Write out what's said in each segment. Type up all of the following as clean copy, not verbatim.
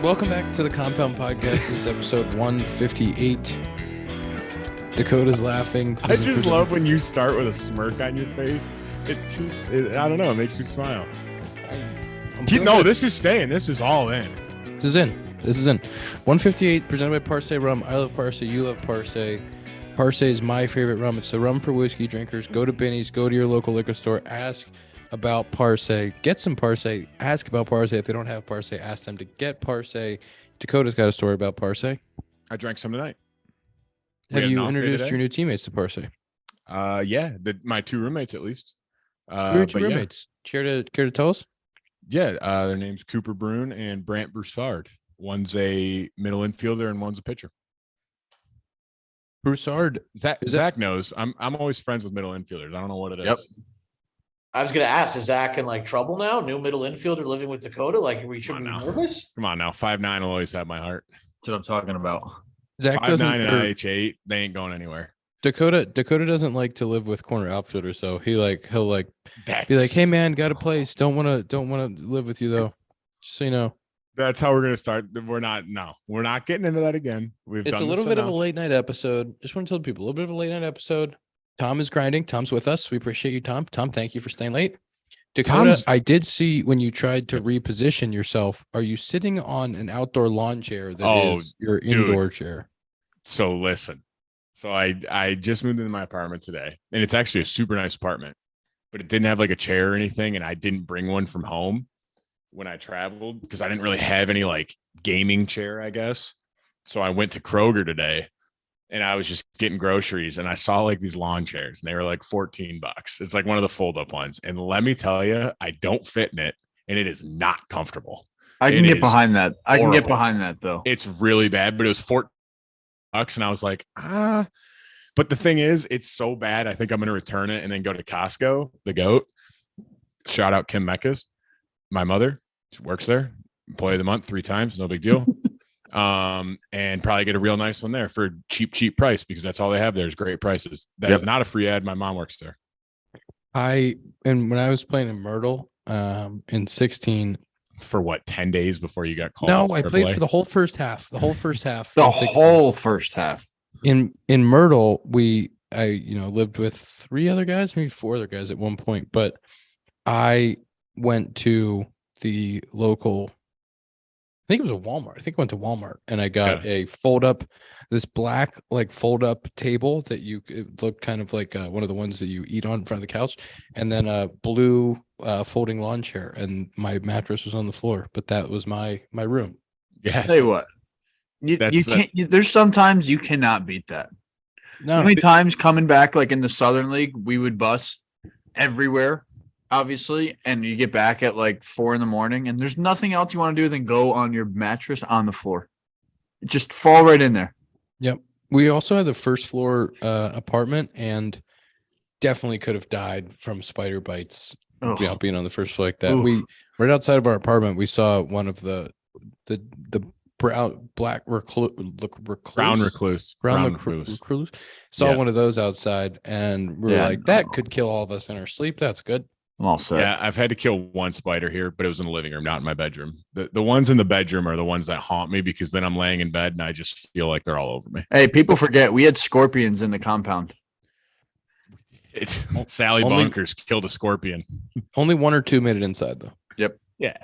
Welcome back to the Compound Podcast. This is episode 158. Dakota's laughing. I just love when you start with a smirk on your face. I don't know. It makes me smile. This is staying. This is all in. This is in. 158, presented by Parse Rum. I love Parse. You love Parse. Parse is my favorite rum. It's the rum for whiskey drinkers. Go to Binny's. Go to your local liquor store. Ask about Parse. Get some Parse. Ask about Parse. If they don't have Parse, ask them to get Parse. Dakota's got a story about Parse. I drank some tonight. Have you introduced your new teammates to Parse? Yeah, my two roommates at least. Who are your two roommates? Care to tell us? Yeah, their name's Cooper Brune and Brant Broussard. One's a middle infielder and one's a pitcher. Broussard. Zack knows. I'm always friends with middle infielders. I don't know what it is. Yep. I was gonna ask, is Zack in like trouble now? New middle infielder living with Dakota? Like, we should be nervous? Come on now. 5'9" will always have my heart. That's what I'm talking about. Zack 5'9" and IH8, they ain't going anywhere. Dakota doesn't like to live with corner outfielders, so he'll be like, hey man, got a place. Don't wanna live with you though. Just so you know. That's how we're gonna start. We're not getting into that again. It's a little bit of a late night episode. Just want to tell people a little bit of a late night episode. Tom is grinding. Tom's with us. We appreciate you, Tom. Tom, thank you for staying late. Dakota, I did see when you tried to reposition yourself. Are you sitting on an outdoor lawn chair that is your indoor chair? So listen. So I just moved into my apartment today, and it's actually a super nice apartment, but it didn't have like a chair or anything, and I didn't bring one from home when I traveled because I didn't really have any like gaming chair, I guess. So I went to Kroger today. And I was just getting groceries and I saw like these lawn chairs and they were like $14. It's like one of the fold up ones. And let me tell you, I don't fit in it and it is not comfortable. I can get behind that. I can get behind that though. It's really bad, but it was $14 and I was like, but the thing is, it's so bad. I think I'm going to return it and then go to Costco, the GOAT. Shout out Kim Mekkes, my mother. She works there. Employee of the month 3 times. No big deal. And probably get a real nice one there for cheap price because that's all they have. There's great prices. That is not a free ad. My mom works there. When I was playing in Myrtle, in 16 for what 10 days before you got called. No, I played for the whole first half. The whole first half. In Myrtle, I lived with 3 other guys, maybe 4 other guys at one point, but I went to the local. I think it was a Walmart. I think I went to Walmart and I got a this black like fold up table that it looked kind of like one of the ones that you eat on in front of the couch, and then a blue folding lawn chair, and my mattress was on the floor. But that was my room. Yeah. Tell you what, there's sometimes you cannot beat that. No, how many times coming back like in the Southern League, we would bus everywhere. Obviously, and you get back at like 4 a.m. and there's nothing else you want to do than go on your mattress on the floor. Just fall right in there. Yep. We also had the first floor apartment and definitely could have died from spider bites. Being on the first floor like that. We right outside of our apartment, we saw one of the brown recluse. Saw one of those outside, and we're like, that could kill all of us in our sleep. That's good. I'm all set. Yeah, I've had to kill one spider here, but it was in the living room, not in my bedroom. The ones in the bedroom are the ones that haunt me because then I'm laying in bed and I just feel like they're all over me. Hey, people forget we had scorpions in the compound. Sally Bunkers killed a scorpion. Only 1 or 2 made it inside though. Yep. Yeah.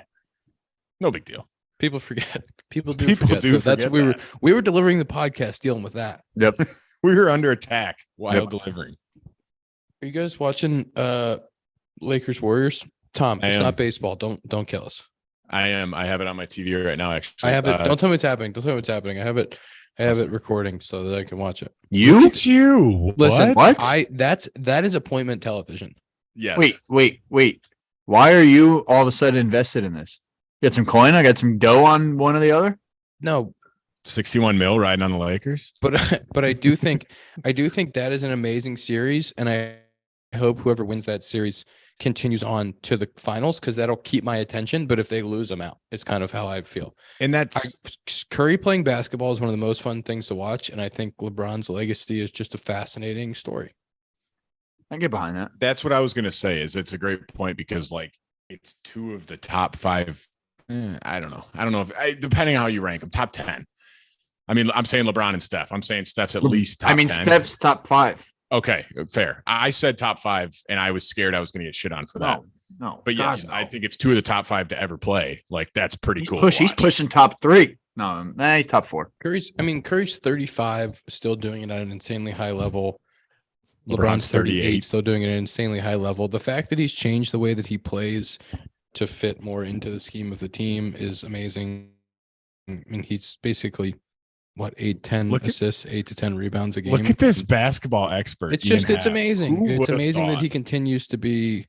No big deal. People forget. People do forget. That's what we were delivering the podcast dealing with that. Yep. We were under attack while delivering. Are you guys watching Lakers Warriors? Tom, it's not baseball. Don't kill us. I am. I have it on my TV right now. Actually, I have it. Don't tell me it's happening. Don't tell me what's happening. I have it recording so that I can watch it. Look at you. Listen, what? That is appointment television. Yes. Wait. Why are you all of a sudden invested in this? Get some coin? I got some dough on one or the other. No. 61 mil riding on the Lakers. But I do think that is an amazing series, and I hope whoever wins that series continues on to the finals because that'll keep my attention. But if they lose, I'm out. It's kind of how I feel. And that's Curry playing basketball is one of the most fun things to watch, and I think LeBron's legacy is just a fascinating story. I get behind that. That's what I was going to say. Is it's a great point because like it's 2 of the top 5 I don't know. I don't know if depending on how you rank them, top 10. I mean, I'm saying LeBron and Steph. I'm saying Steph's at least top 10. Steph's top 5. Okay, fair. I said top 5, and I was scared I was going to get shit on for that. No, But yes, I think it's 2 of the top 5 to ever play. Like, that's pretty cool. He's pushing top 3. No, he's top 4. Curry's 35, still doing it at an insanely high level. LeBron's 38, still doing it at an insanely high level. The fact that he's changed the way that he plays to fit more into the scheme of the team is amazing. I mean, he's basically 8-10 assists, 8 to 10 rebounds a game. Look at this basketball expert. It's amazing. It's amazing that he continues to be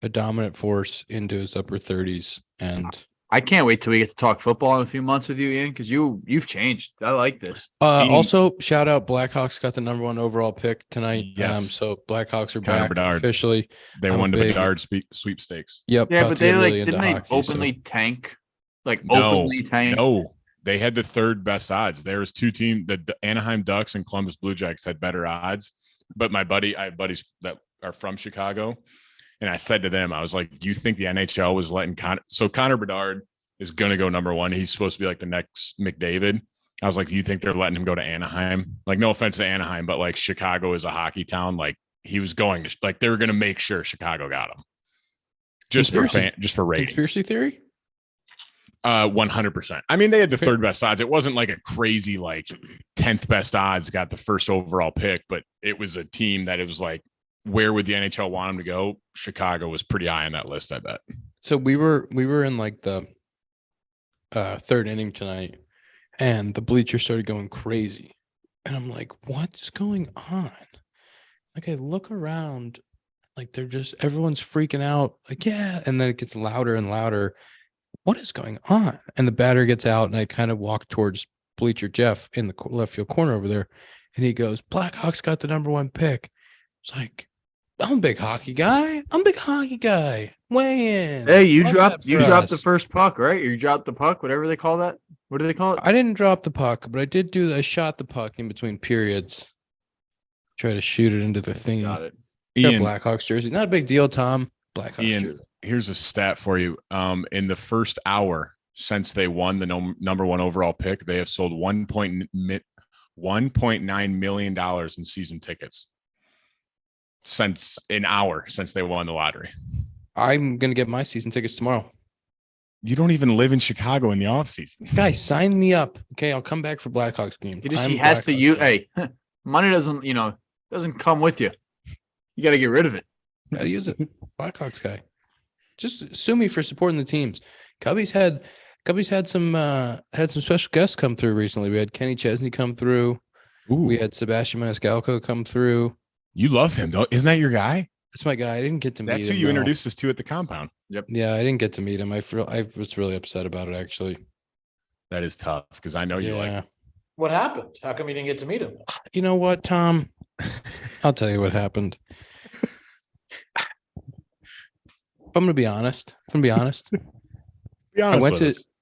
a dominant force into his upper 30s. And I can't wait till we get to talk football in a few months with you, Ian, because you've changed. I like this. Also, shout out Blackhawks got the number 1 overall pick tonight. Yes. So Blackhawks are Connor back Bedard. officially. They won the Bedard sweepstakes. Yep. Yeah, but they didn't they hockey, openly tank? Openly tank? No, they had the 3rd best odds. There was 2 teams, the Anaheim Ducks and Columbus Blue Jackets had better odds. But I have buddies that are from Chicago. And I said to them, I was like, you think the NHL was letting Connor Bedard is going to go number 1. He's supposed to be like the next McDavid. I was like, you think they're letting him go to Anaheim? Like, no offense to Anaheim, but like Chicago is a hockey town. Like he was going to, like, they were going to make sure Chicago got him just for ratings. Conspiracy theory? 100%. I mean, they had the 3rd best odds. It wasn't like a crazy, like 10th best odds got the 1st overall pick, but it was a team that it was like, where would the NHL want him to go? Chicago was pretty high on that list, I bet. So we were in like the 3rd inning tonight, and the bleachers started going crazy. And I'm like, what's going on? Like, I look around, like everyone's freaking out. Like, yeah. And then it gets louder and louder. What is going on? And the batter gets out, and I kind of walk towards bleacher Jeff in the left field corner over there. And he goes, Blackhawks got the number 1 pick. It's like, I'm a big hockey guy. Weigh in. Hey, you dropped the first puck, right? You dropped the puck, whatever they call that. What do they call it? I didn't drop the puck, but I shot the puck in between periods. Try to shoot it into the thingy. Got it. Ian, Blackhawks jersey. Not a big deal, Tom. Blackhawks jersey. Here's a stat for you. In the first hour since they won the number 1 overall pick, they have sold $1.9 million in season tickets. Since they won the lottery. I'm gonna get my season tickets tomorrow. You don't even live in Chicago in the offseason. Guys, sign me up. Okay, I'll come back for Blackhawks games. He has to use. Hey, money doesn't come with you. You got to get rid of it. Gotta use it. Blackhawks guy. Just sue me for supporting the teams. Cubbies had some special guests come through recently. We had Kenny Chesney come through. Ooh. We had Sebastian Maniscalco come through. You love him, though. Isn't that your guy? That's my guy. I didn't get to meet him. That's who you introduced us to at the compound. Yep. Yeah, I didn't get to meet him. I was really upset about it, actually. That is tough because I know you like him. What happened? How come you didn't get to meet him? You know what, Tom? I'll tell you what happened. I'm gonna be honest. Be honest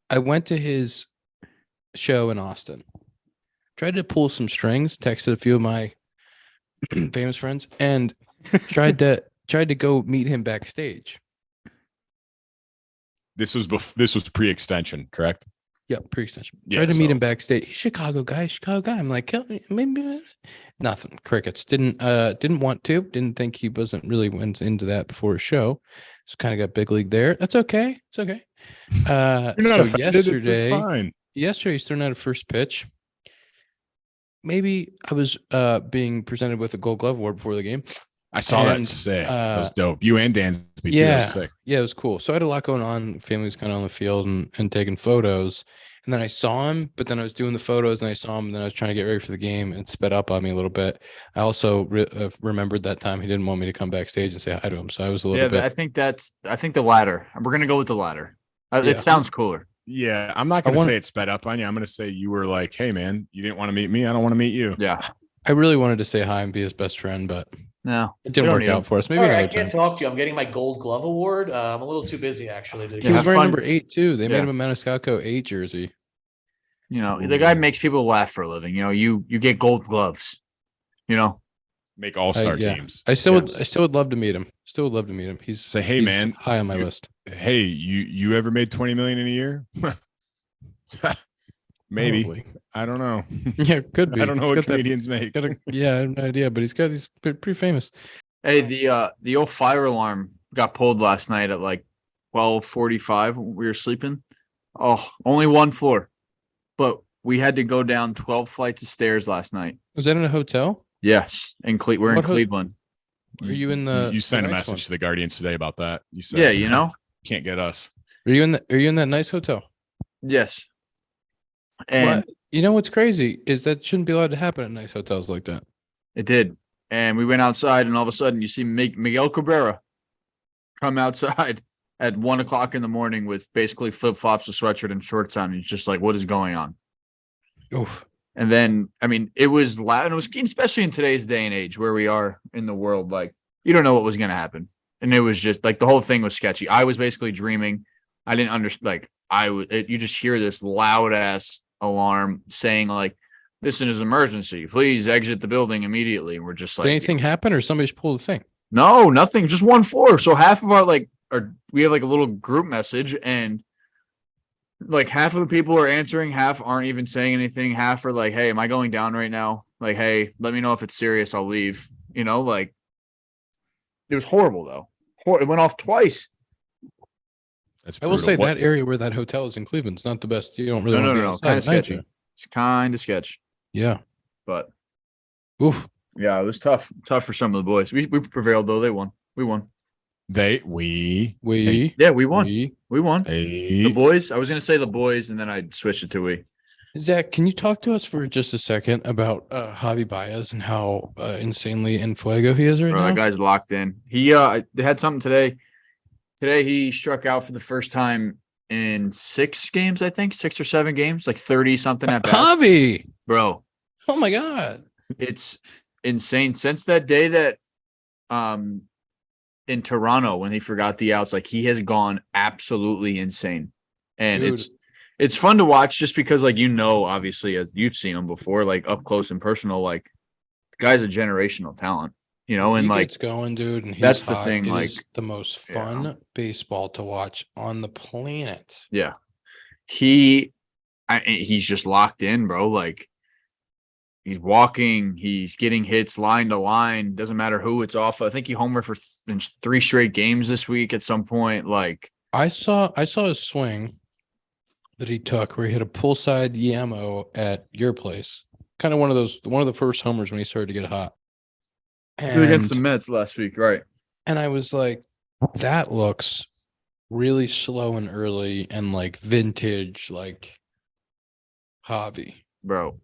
I went to his show in Austin. Tried to pull some strings, texted a few of my famous friends, and tried to go meet him backstage. This was pre-extension, correct? Yeah, pre-extension. Tried to meet him backstage. He's Chicago guy. I'm like, maybe nothing. Crickets. Didn't want to. Didn't think he went into that before a show. Just kind of got big league there. That's okay. It's okay. You're not offended. It's fine. Yesterday he's thrown out a first pitch. Maybe I was being presented with a Gold Glove award before the game. I saw that. Sick. That was dope. You and Dan. Yeah, that was sick. Yeah, it was cool. So I had a lot going on. Family was kind of on the field and taking photos. And then I saw him, but then I was doing the photos and I saw him, and then I was trying to get ready for the game, and it sped up on me a little bit. I also remembered that time he didn't want me to come backstage and say hi to him. So I was a little bit. I think the latter. We're going to go with the latter. It sounds cooler. Yeah, I'm not going to say it sped up on you. I'm going to say you were like, hey, man, you didn't want to meet me. I don't want to meet you. Yeah. I really wanted to say hi and be his best friend, but no, it didn't work out for us. Maybe I can't talk to you. I'm getting my Gold Glove award. I'm a little too busy, actually. He was wearing number 8, too. They made him a Maniscalco 8 jersey. The guy makes people laugh for a living. You get Gold Gloves. make all-star yeah. teams. I still Yes. would love to meet him. Still would love to meet him. He's Say, hey, he's man, high on my you- list. Hey, you ever made 20 million in a year? Maybe. Probably. I don't know. Yeah, could be. I don't know He's what got that- comedians make. yeah, I have no idea, but he's pretty famous. Hey, the old fire alarm got pulled last night at like 12:45 when we were sleeping. Oh, only one floor, but we had to go down 12 flights of stairs last night. Was that in a hotel? Yes, we're in What Cleveland. Are you in the? You sent a nice message one? to the Guardians today about that. You said, Yeah, you know. can't get us. Are you in that nice hotel? Yes. And What? You know what's crazy is that shouldn't be allowed to happen at nice hotels like that. it did. And we went outside, and all of a sudden, you see Miguel Cabrera come outside at 1:00 in the morning with basically flip flops, a sweatshirt, and shorts on. He's just like, "What is going on?" Oof. And then, I mean, it was loud, and it was especially in today's day and age where we are in the world. Like, you don't know what was going to happen, and it was just like the whole thing was sketchy. I was basically dreaming. I didn't understand. Like, you just hear this loud ass alarm saying like, "This is an emergency. Please exit the building immediately." And we're just Did like, anything happen or somebody just pulled the thing? no, nothing. Just one floor. So half of we have like a little group message, and like half of the people are answering, half aren't even saying anything. Half are like, "Hey, am I going down right now? Like, hey, let me know if it's serious. I'll leave." You know, like it was horrible though. It went off twice. That's I will brutal. say What- that area where that hotel is in Cleveland's not the best. You don't really No, want to no, be no. outside Kind of at night sketchy. there. It's kind of sketch, Yeah. but Oof. yeah, it was tough. Tough for some of the boys. We prevailed though. They won. We won. We Yeah, we won. We won. Hey, The boys. I was gonna say the boys, and then I switched it to we. Zach, can you talk to us for just a second about Javy Baez and how insanely in fuego he is right Bro, now? that guy's locked in. He they had something today. Today he struck out for the first time in 6 games, I think, 6 or 7 games, like 30 something at bat. Javy! Bro, Oh my God. it's insane. Since that day that in Toronto when he forgot the outs, like he has gone absolutely insane. And Dude. it's fun to watch just because like obviously as you've seen him before, like up close and personal, like the guy's a generational talent, and He like gets going, dude, and he's that's the hot. thing, It like, is the most yeah. fun baseball to watch on the planet. yeah. He's just locked in, bro. Like he's walking, he's getting hits line to line. Doesn't matter who it's off. I think he homered for 3 straight games this week at some point. Like, I saw a swing that he took where he hit a pull side Yamo at your place. Kind of one of the first homers when he started to get hot. against the And, Mets last week, right? and I was like, that looks really slow and early and like vintage, like Javi. Bro.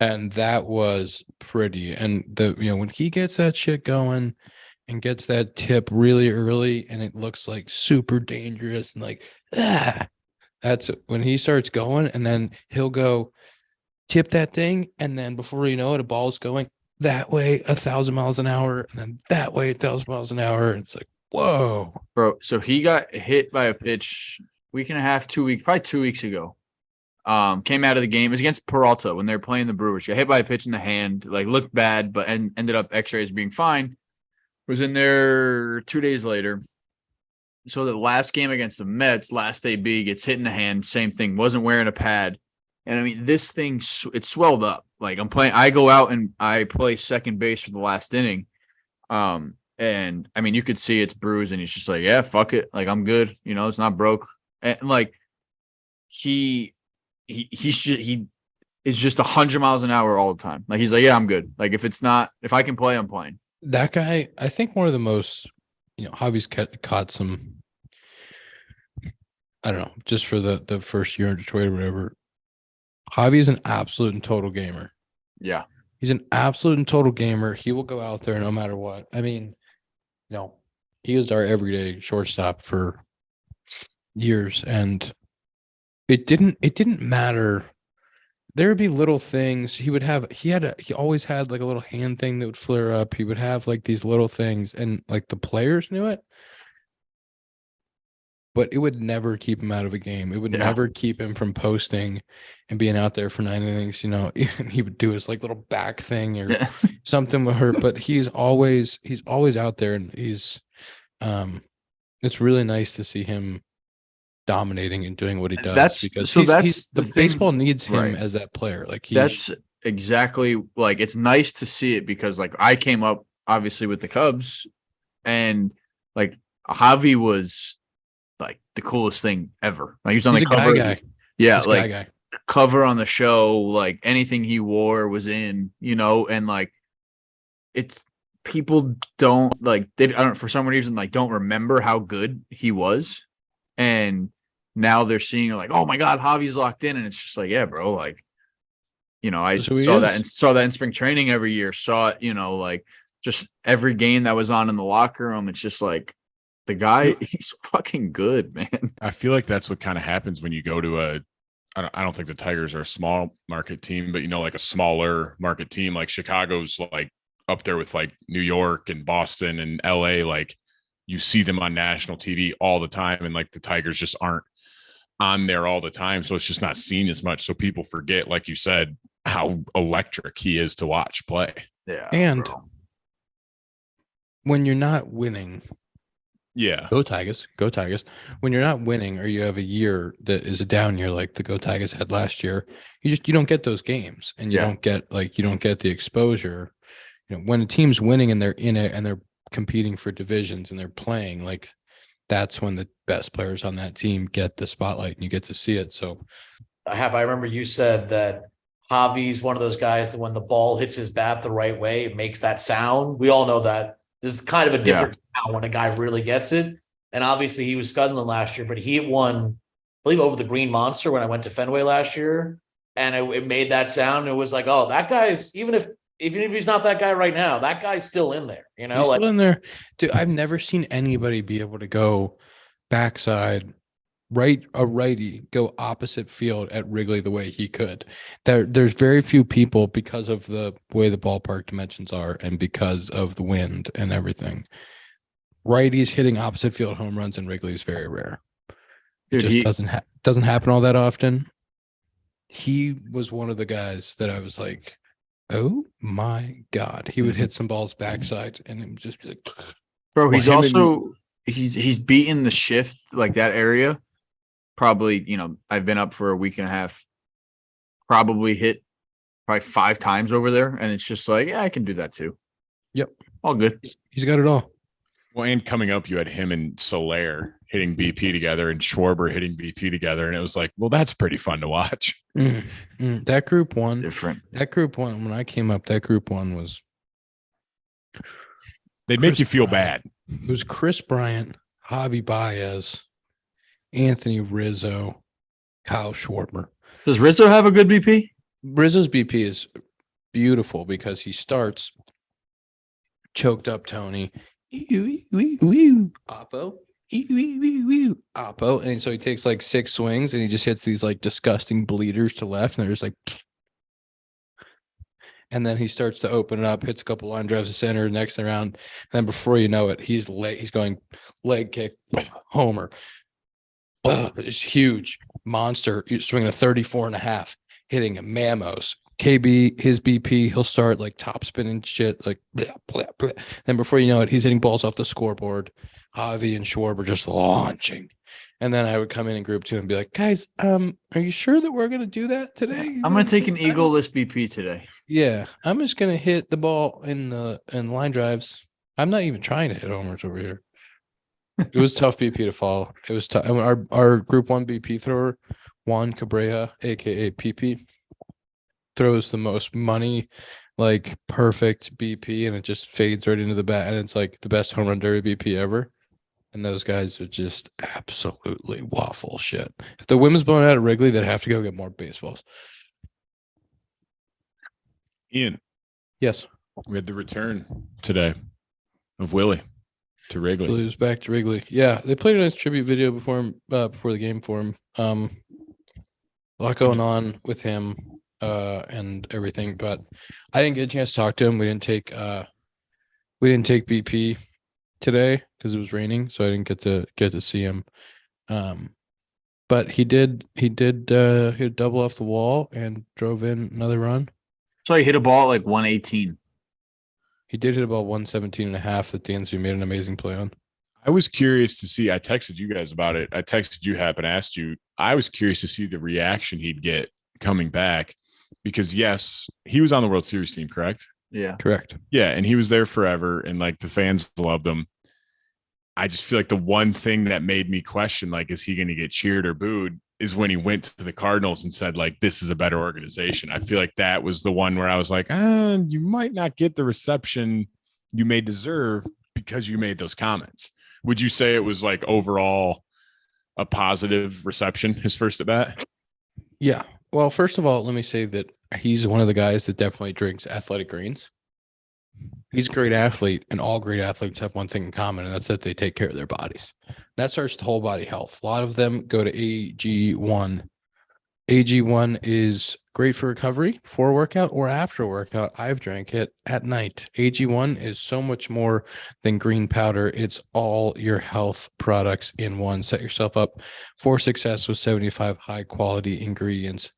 And that was pretty. And when he gets that shit going and gets that tip really early and it looks like super dangerous and like, that's when he starts going, and then he'll go tip that thing. And then before you know it, a ball's going that way 1,000 miles an hour, and then that way 1,000 miles an hour. And it's like, whoa. Bro, so he got hit by a pitch week and a half, 2 weeks, probably 2 weeks ago. Came out of the game. It was against Peralta when they were playing the Brewers. Got hit by a pitch in the hand, like looked bad, but ended up x-rays being fine. Was in there 2 days later. So the last game against the Mets, last AB, gets hit in the hand. Same thing. Wasn't wearing a pad. And I mean, this thing, it swelled up. Like I go out and I play second base for the last inning. And I mean, you could see it's bruised, and he's just like, yeah, fuck it. Like, I'm good. It's not broke. And like he is just 100 miles an hour all the time. Like, he's like, yeah, I'm good. Like, if I can play, I'm playing. That guy, I think one of the most, Javi's caught some, I don't know, just for the first year in Detroit or whatever. Javi is an absolute and total gamer. Yeah. He's an absolute and total gamer. He will go out there no matter what. I mean, he was our everyday shortstop for years, and it didn't matter. There would be little things he always had like a little hand thing that would flare up. He would have like these little things, and like the players knew it. but it would never keep him out of a game. It would Yeah. never keep him from posting and being out there for 9 innings. You know, he would do his like little back thing or Yeah. something with her, but he's always out there, and it's really nice to see him dominating and doing what he does, That's because so. he's That's the the thing. baseball needs him Right. as that player. Like That's exactly like, it's nice to see it, because like I came up obviously with the Cubs, and like Javi was like the coolest thing ever. Like he was on he's the a cover. guy. Yeah, He's a like guy. cover on the show, like anything he wore was in, and like it's people don't like they I don't for some reason like don't remember how good he was. And now they're seeing like, oh my God, Javi's locked in. And it's just like, yeah, bro, like, I That's who he saw that and is. saw that in spring training every year, saw it, like just every game that was on in the locker room. It's just like the guy, he's fucking good, man. I feel like that's what kind of happens when you go to I don't think the Tigers are a small market team, but like a smaller market team, like Chicago's like up there with like New York and Boston and LA. Like you see them on national TV all the time, and like the Tigers just aren't on there all the time. So it's just not seen as much. So people forget, like you said, how electric he is to watch play. Yeah. And bro. when you're not winning, Yeah. go Tigers, go Tigers. When you're not winning, or you have a year that is a down year like the Go Tigers had last year, you don't get those games, and you Yeah. don't get the exposure. When a team's winning and they're in it and they're competing for divisions and they're playing, like that's when the best players on that team get the spotlight and you get to see it. So I remember you said that Javi's one of those guys that when the ball hits his bat the right way, it makes that sound. We all know that. This is kind of a different sound when a guy really gets it. And obviously he was scuttling last year, but he hit one, I believe, over the Green Monster when I went to Fenway last year. And it made that sound. It was like, oh, that guy's, even if he's not that guy right now, that guy's still in there, he's like still in there. Dude, I've never seen anybody be able to go backside, a righty, go opposite field at Wrigley the way he could. There's very few people, because of the way the ballpark dimensions are and because of the wind and everything. Righties hitting opposite field home runs in Wrigley is very rare. It Dude, just doesn't happen all that often. He was one of the guys that I was like, oh my God. He would hit some balls backside and it would just be like, bro, he's Well, him also he's beaten the shift, like that area. Probably, I've been up for a week and a half, probably hit 5 times over there. And it's just like, yeah, I can do that too. Yep. All good. he's got it all. Well, and coming up, you had him and Soler hitting BP together and Schwarber hitting BP together. And it was like, well, that's pretty fun to watch. That group one, Different. when I came up, that group one was, They'd make Chris you feel Bryant. bad. It was Chris Bryant, Javy Baez, Anthony Rizzo, Kyle Schwarber. Does Rizzo have a good BP? Rizzo's BP is beautiful because he starts choked up Tony, Oppo, Oppo, and so he takes like 6 swings and he just hits these like disgusting bleeders to left, and they're just like, and then he starts to open it up, hits a couple line drives to center, next round, and then before you know it, he's going leg kick, homer. It's huge monster. You're swinging a 34.5, hitting a Mamos. KB, his BP, he'll start like top spinning shit, like blah, blah, blah. Then before you know it, he's hitting balls off the scoreboard. Javi and Schwarber just launching. And then I would come in group 2 and be like, guys, are you sure that we're gonna do that today? I'm gonna take an eagle-less BP today. Yeah, I'm just gonna hit the ball in line drives. I'm not even trying to hit homers over here. It was tough BP to follow. It was tough. Our group 1 BP thrower, Juan Cabrera, aka PP, throws the most money, like perfect BP, and it just fades right into the bat, and it's like the best home run derby BP ever. And those guys are just absolutely waffle shit. If the wind was blowing out at Wrigley, they'd have to go get more baseballs. Ian, Yes, we had the return today of Willie to Wrigley. Willie was back to Wrigley. Yeah, they played a nice tribute video before the game for him. A lot going on with him and everything, but I didn't get a chance to talk to him. We didn't take BP today because it was raining, so I didn't get to see him. But he did hit a double off the wall and drove in another run. So he hit a ball at like 118. He did hit about 117.5 that Dansby made an amazing play on. I was curious to see. I texted you guys about it. I texted you, Happ, and asked you. I was curious to see the reaction he'd get coming back because, yes, he was on the World Series team, correct? Yeah. Correct. Yeah, and he was there forever, and like the fans loved him. I just feel like the one thing that made me question, like, is he going to get cheered or booed, is when he went to the Cardinals and said, like, this is a better organization. I feel like that was the one where I was like, you might not get the reception you may deserve because you made those comments. Would you say it was like overall a positive reception, his first at bat? Yeah. Well, first of all, let me say that he's one of the guys that definitely drinks athletic greens. He's a great athlete, and all great athletes have one thing in common, and that's that they take care of their bodies. That starts with whole body health. A lot of them go to AG1. AG1 is great for recovery, before workout or after workout. I've drank it at night. AG1 is so much more than green powder. It's all your health products in one. Set yourself up for success with 75 high-quality ingredients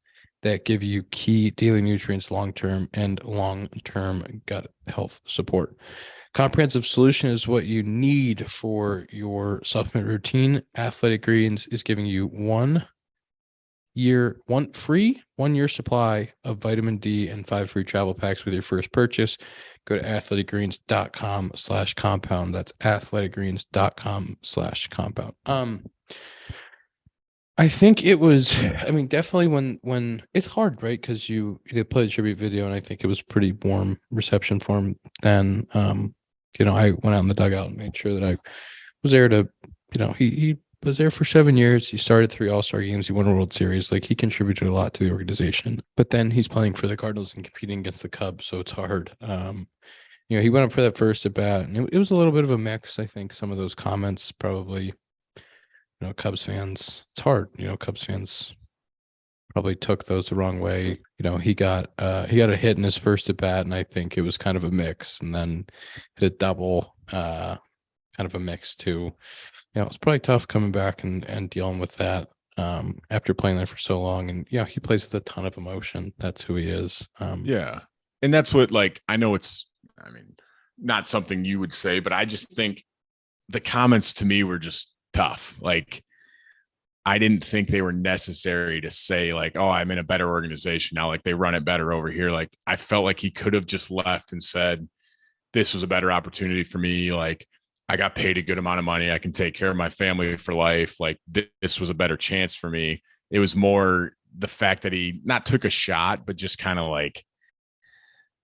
that give you key daily nutrients long-term and long-term gut health support. Comprehensive solution is what you need for your supplement routine. Athletic Greens is giving you 1 year supply of vitamin D and 5 free travel packs with your first purchase. Go to athleticgreens.com/compound. That's athleticgreens.com/compound. I think it was, definitely when it's hard, right? Because you did play the tribute video, and I think it was pretty warm reception for him then. I went out in the dugout and made sure that I was there to, he was there for 7 years. He started 3 All-Star games. He won a World Series. Like, he contributed a lot to the organization. But then he's playing for the Cardinals and competing against the Cubs, so it's hard. He went up for that first at bat, and it was a little bit of a mix. I think some of those comments probably, Cubs fans, it's hard. Cubs fans probably took those the wrong way. He got a hit in his first at bat, and I think it was kind of a mix, and then hit a double, kind of a mix too. It's probably tough coming back and dealing with that after playing there for so long. And he plays with a ton of emotion. That's who he is. Yeah. And that's what, like, I know it's, not something you would say, but I just think the comments to me were just tough. Like, I didn't think they were necessary to say, like, oh, I'm in a better organization now. Like, they run it better over here. Like, I felt like he could have just left and said, this was a better opportunity for me. Like, I got paid a good amount of money. I can take care of my family for life. Like, this was a better chance for me. It was more the fact that he not took a shot, but just kind of like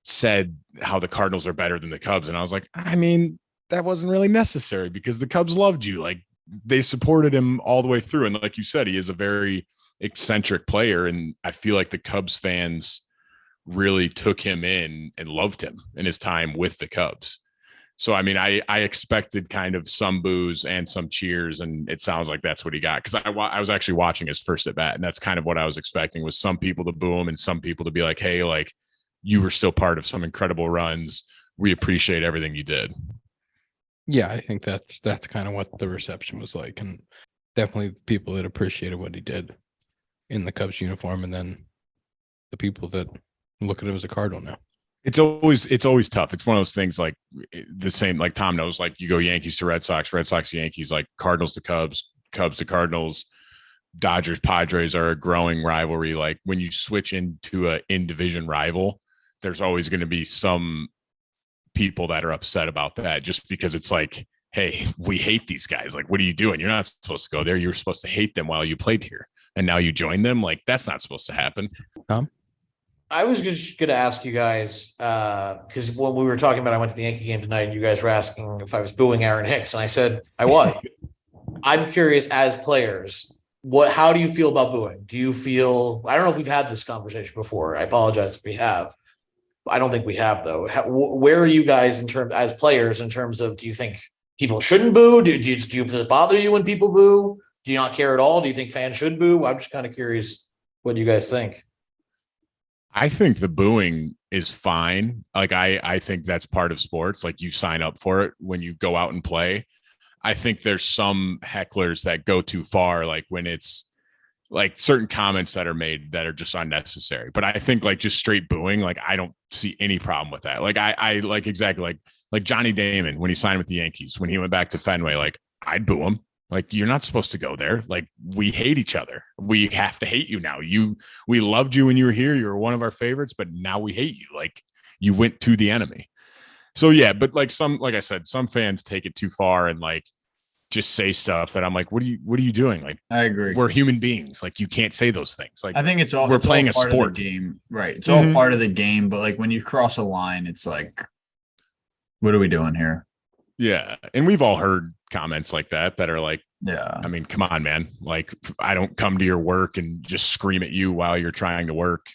said how the Cardinals are better than the Cubs. And I was like, that wasn't really necessary because the Cubs loved you. Like, they supported him all the way through. And like you said, he is a very eccentric player. And I feel like the Cubs fans really took him in and loved him in his time with the Cubs. So, I expected kind of some boos and some cheers, and it sounds like that's what he got. Because I was actually watching his first at bat, and that's kind of what I was expecting, was some people to boo him and some people to be like, hey, like, you were still part of some incredible runs. We appreciate everything you did. Yeah, I think that's kind of what the reception was like, and definitely the people that appreciated what he did in the Cubs uniform, and then the people that look at him as a Cardinal now. It's always tough. It's one of those things, like the same, like Tom knows, like you go Yankees to Red Sox to Yankees, like Cardinals to Cubs, Cubs to Cardinals, Dodgers, Padres are a growing rivalry. Like, when you switch into a in-division rival, there's always going to be some people that are upset about that, just because it's like, hey, we hate these guys. Like, what are you doing? You're not supposed to go there. You were supposed to hate them while you played here, and now you join them. Like, that's not supposed to happen. I was just going to ask you guys, because when we were talking about, I went to the Yankee game tonight, and you guys were asking if I was booing Aaron Hicks, and I said I was. I'm curious, as players, how do you feel about booing? Do you feel? I don't know if we've had this conversation before. I apologize if we have. I don't think we have, though. Where are you guys as players in terms of, do you think people shouldn't boo? Do it bother you when people boo? Do you not care at all? Do you think fans should boo? I'm just kind of curious what you guys think. I think the booing is fine. Like, I think that's part of sports. Like, you sign up for it when you go out and play. I think there's some hecklers that go too far, like when it's like certain comments that are made that are just unnecessary. But I think like just straight booing, like I don't see any problem with that. Like I like exactly like Johnny Damon when he signed with the Yankees, when he went back to Fenway, like I'd boo him. Like, you're not supposed to go there. Like, we hate each other. We have to hate you now. We loved you when you were here. You were one of our favorites, but now we hate you. Like, you went to the enemy. So yeah, but like I said, some fans take it too far and like just say stuff that I'm like, what are you doing? Like, I agree. We're human beings. Like, you can't say those things. Like, I think we're playing a sport game, right? It's all part of the game, but like when you cross a line, it's like, what are we doing here? Yeah. And we've all heard comments like that are like, yeah, I mean, come on, man. Like, I don't come to your work and just scream at you while you're trying to work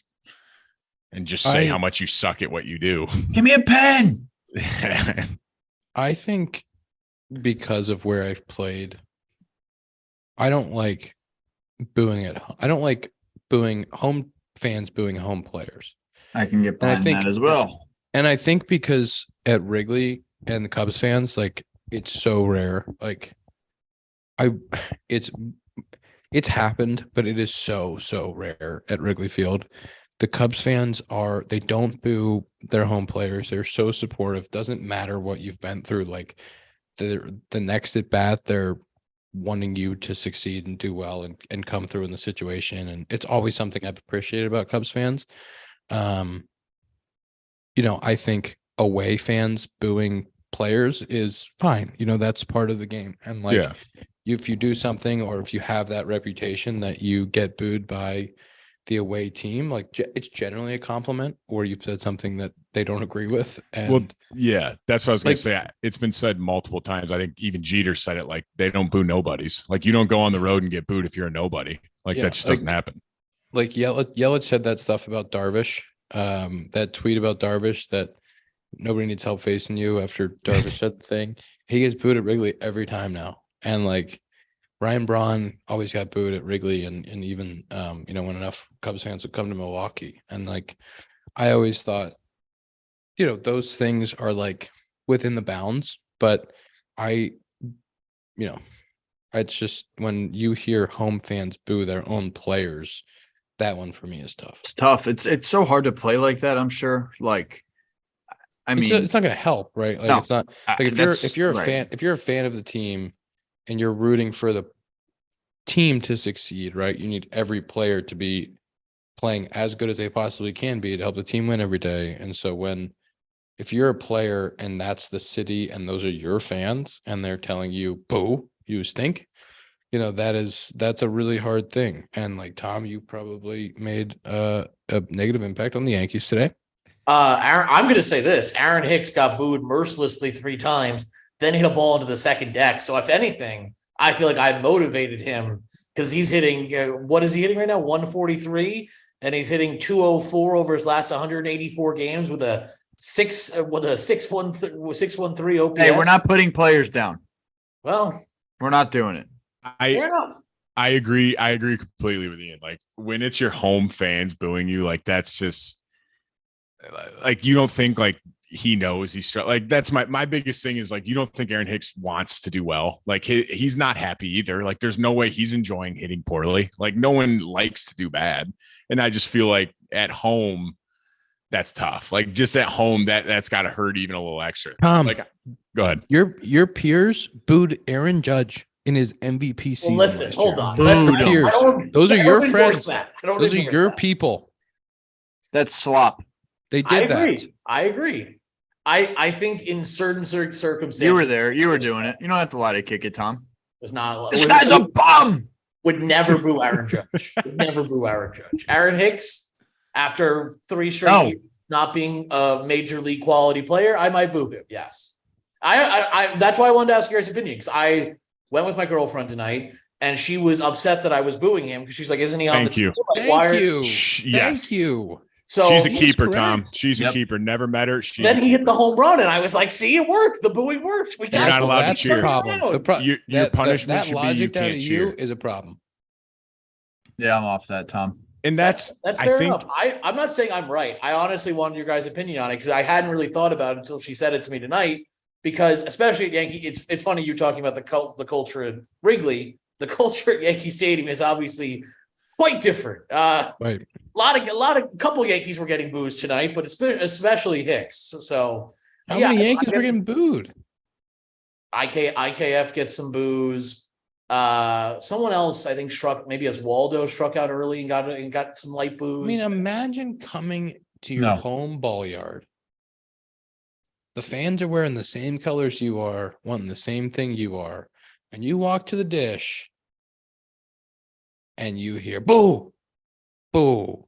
and just say how much you suck at what you do. Give me a pen. I think because of where I've played, I don't like booing I don't like booing home fans, booing home players. I can get behind that as well. And I think because at Wrigley and the Cubs fans, like, it's so rare. Like, it's happened, but it is so rare at Wrigley Field. The Cubs fans they don't boo their home players. They're so supportive. Doesn't matter what you've been through. Like, the next at bat, they're wanting you to succeed and do well and come through in the situation. And it's always something I've appreciated about Cubs fans. I think away fans booing players is fine. That's part of the game. And like, if you do something, or if you have that reputation that you get booed by the away team, like, it's generally a compliment, or you've said something that they don't agree with. And that's what I was going to say. It's been said multiple times. I think even Jeter said it, like, they don't boo nobodies. Like, you don't go on the road and get booed if you're a nobody. Like, that just doesn't happen. Like, Yelich said that stuff about Darvish, that tweet about Darvish, that nobody needs help facing you after Darvish said the thing. He gets booed at Wrigley every time now. And like, Ryan Braun always got booed at Wrigley, and even when enough Cubs fans would come to Milwaukee. And like, I always thought, those things are like within the bounds, but it's just when you hear home fans boo their own players, that one for me is tough. It's tough. It's so hard to play like that, I'm sure. Like, I mean, it's not going to help, right? Like, no, it's not like if you're a fan of the team and you're rooting for the team to succeed, right? You need every player to be playing as good as they possibly can be to help the team win every day. And so if you're a player and that's the city and those are your fans and they're telling you, boo, you stink, that's a really hard thing. And like, Tom, you probably made a negative impact on the Yankees today. Aaron, I'm going to say this. Aaron Hicks got booed mercilessly 3 times, then hit a ball into the second deck. So if anything, I feel like I motivated him, because he's hitting, what is he hitting right now? 143, and he's hitting 204 over his last 184 games with a 613 OPS. Hey, we're not putting players down. Well, we're not doing it. Fair enough. I agree completely with Ian. Like, when it's your home fans booing you, like, that's just like, you don't think like he knows he's like, that's my biggest thing is like, you don't think Aaron Hicks wants to do well. Like, he's not happy either. Like, there's no way he's enjoying hitting poorly. Like, no one likes to do bad. And I just feel like at home, that's tough. Like, just at home, that's got to hurt even a little extra. Tom, like, go ahead. Your peers booed Aaron Judge in his MVP season. Well, listen, hold on. Peers. Those are your friends. Those are your people. That's slop. They did that. I agree. I think in certain circumstances, you were there. You were doing it. You don't have to lie to kick it, Tom. It's not. This guy's a bum. Would never boo Aaron Judge. Would never boo Aaron Judge. Aaron Hicks, after 3 straight years not being a major league quality player, I might boo him. Yes. I that's why I wanted to ask your guys' opinion, because I went with my girlfriend tonight and she was upset that I was booing him because she's like, "Isn't he on the team?" Thank you. Thank you. So she's a keeper, Tom. She's a keeper. Never met her. Then he hit the home run, and I was like, "See, it worked. The booing worked. We got You're not allowed to cheer. Your punishment should be you can't cheer. Is a problem. Yeah, I'm off that, Tom. And that's fair enough. I'm not saying I'm right. I honestly wanted your guys' opinion on it because I hadn't really thought about it until she said it to me tonight. because especially at Yankee, it's funny you're talking about the culture at Wrigley. The culture at Yankee Stadium is obviously quite different. Right. Couple Yankees were getting boos tonight, but especially Hicks. So How many Yankees were getting booed? IKF gets some boos. Someone else I think maybe as Waldo struck out early and got some light boos. I mean, imagine coming to your home ball yard. The fans are wearing the same colors you are, wanting the same thing you are, and you walk to the dish and you hear boo, boo.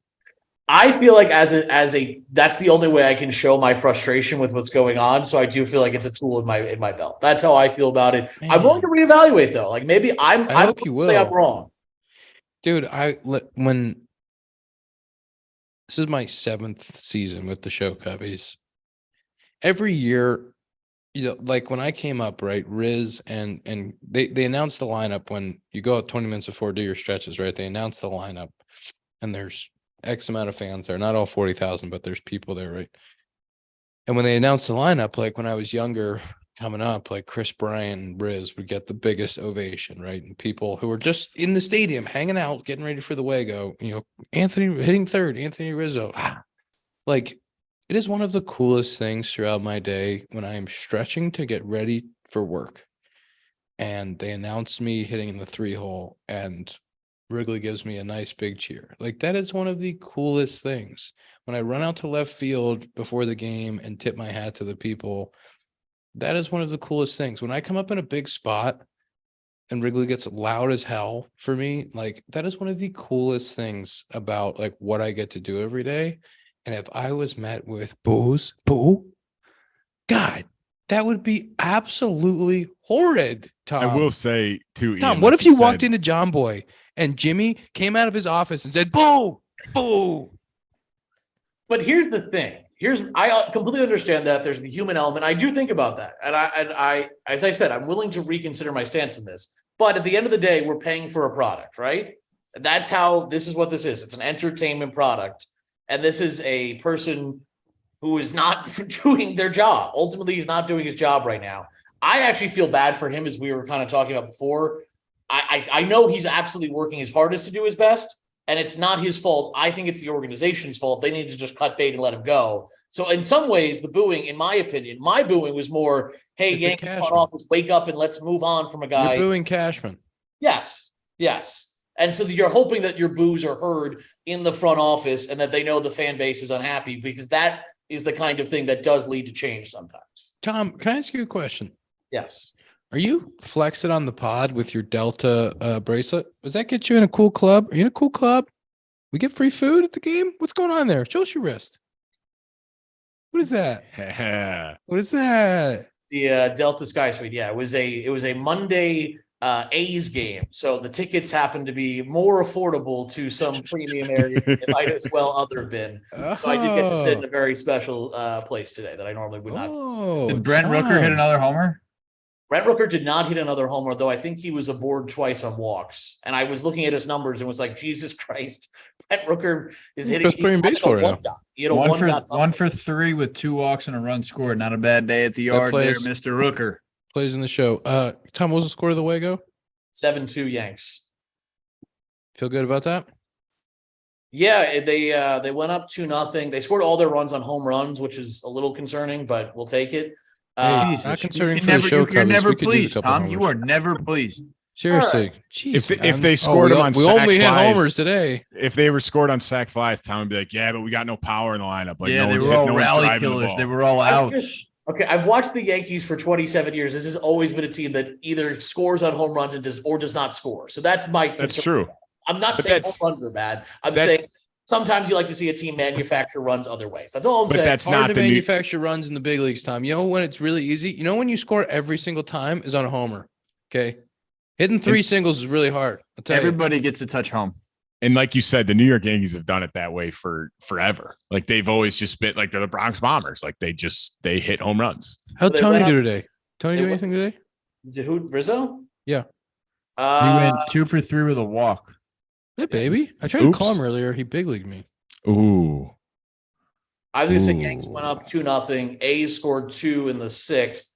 I feel like as a that's the only way I can show my frustration with what's going on. So I do feel like it's a tool in my belt. That's how I feel about it. Man. I'm willing to reevaluate though. Like maybe I hope you will. Say I'm wrong, dude. When this is my 7th season with the show Cubbies. Every year, like when I came up, right, Riz and they announced the lineup when you go out 20 minutes before do your stretches, right? They announce the lineup, and there's X amount of fans there, not all 40,000, but there's people there, right? And when they announced the lineup, like when I was younger coming up, like Chris Bryant and Riz would get the biggest ovation, right? And people who were just in the stadium hanging out, getting ready for the Wago, Anthony hitting third, Anthony Rizzo. Like, it is one of the coolest things throughout my day when I am stretching to get ready for work. And they announce me hitting in the 3-hole and Wrigley gives me a nice big cheer. Like, that is one of the coolest things. When I run out to left field before the game and tip my hat to the people, that is one of the coolest things. When I come up in a big spot and Wrigley gets loud as hell for me, like, that is one of the coolest things about like what I get to do every day. And if I was met with boo, God, that would be absolutely horrid, Tom. I will say too, Tom, Ian, what like if you said, walked into John Boy and Jimmy came out of his office and said, boo, boo? but here's the thing. I completely understand that there's the human element. I do think about that, and I, as I said, I'm willing to reconsider my stance in this. But at the end of the day, we're paying for a product, right? This is what this is. It's an entertainment product. And this is a person who is not doing their job. Ultimately, he's not doing his job right now. I actually feel bad for him, as we were kind of talking about before. I know he's absolutely working his hardest to do his best, and it's not his fault. I think it's the organization's fault. They need to just cut bait and let him go. So in some ways, the booing, in my opinion, my booing was more, hey, Yankees front office, wake up and let's move on from a guy. You're booing Cashman. Yes. And so you're hoping that your boos are heard in the front office and that they know the fan base is unhappy, because that is the kind of thing that does lead to change sometimes. Tom, can I ask you a question? Yes. Are you flexing on the pod with your Delta bracelet? Does that get you in a cool club? Are you in a cool club? We get free food at the game? What's going on there? Show us your wrist. What is that? What is that? The Delta Sky Suite. Yeah, it was a Monday A's game. So the tickets happened to be more affordable to some premium areas than it might as well other been. So I did get to sit in a very special place today that I normally would not. Did Brent Rooker hit another homer? Brent Rooker did not hit another homer, though I think he was aboard twice on walks. And I was looking at his numbers and was like, Jesus Christ, Brent Rooker is hitting. He's playing baseball right now. He had a one for 3 with 2 walks and a run scored. Not a bad day at the yard there, Mr. Rooker. Plays in the show. Tom, what was the score of the Wago? 7-2 Yanks. Feel good about that? Yeah, they went up 2-0. They scored all their runs on home runs, which is a little concerning, but we'll take it. Not concerning for the show. You're never pleased, Tom. You are never pleased. Seriously. Right. Jeez, if they scored them on we sack only hit flies, homers today. If they were scored on sack flies, Tom would be like, yeah, but we got no power in the lineup. Like, yeah, no they were all rally killers. They were all outs. Okay, I've watched the Yankees for 27 years. This has always been a team that either scores on home runs and does not score. So that's my concern. That's true. I'm not saying home runs are bad. I'm saying sometimes you like to see a team manufacture runs other ways. That's all I'm saying. That's hard not to the manufacture runs in the big leagues, Tom. You know when it's really easy? You know when you score every single time is on a homer. Okay. Hitting 3 singles is really hard. Everybody gets to touch home. And like you said, the New York Yankees have done it that way for forever. Like they've always just been like they're the Bronx Bombers. Like they hit home runs. How'd Tony do today? Tony do anything today? Who, Rizzo? Yeah. He went 2 for 3 with a walk. Yeah, baby. I tried to call him earlier. He big leagued me. Ooh. I was going to say Yanks went up 2-0. A's scored 2 in the 6th.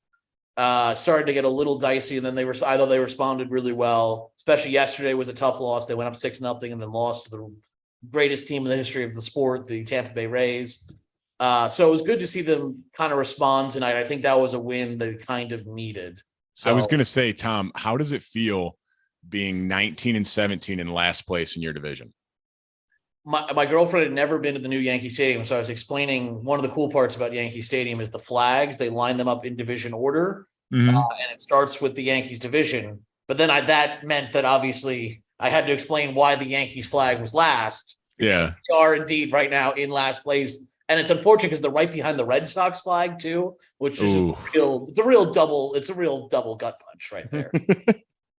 started to get a little dicey, and then I thought they responded really well. Especially yesterday was a tough loss. They went up 6-0 and then lost to the greatest team in the history of the sport, the Tampa Bay Rays. So it was good to see them kind of respond tonight. I think that was a win they kind of needed. So I was going to say, Tom, how does it feel being 19-17 in last place in your division? My girlfriend had never been to the new Yankee Stadium, so I was explaining one of the cool parts about Yankee Stadium is the flags. They line them up in division order, and it starts with the Yankees division. But then that meant that obviously I had to explain why the Yankees flag was last. Yeah, they are indeed right now in last place, and it's unfortunate because they're right behind the Red Sox flag too, which is it's a real double gut punch right there.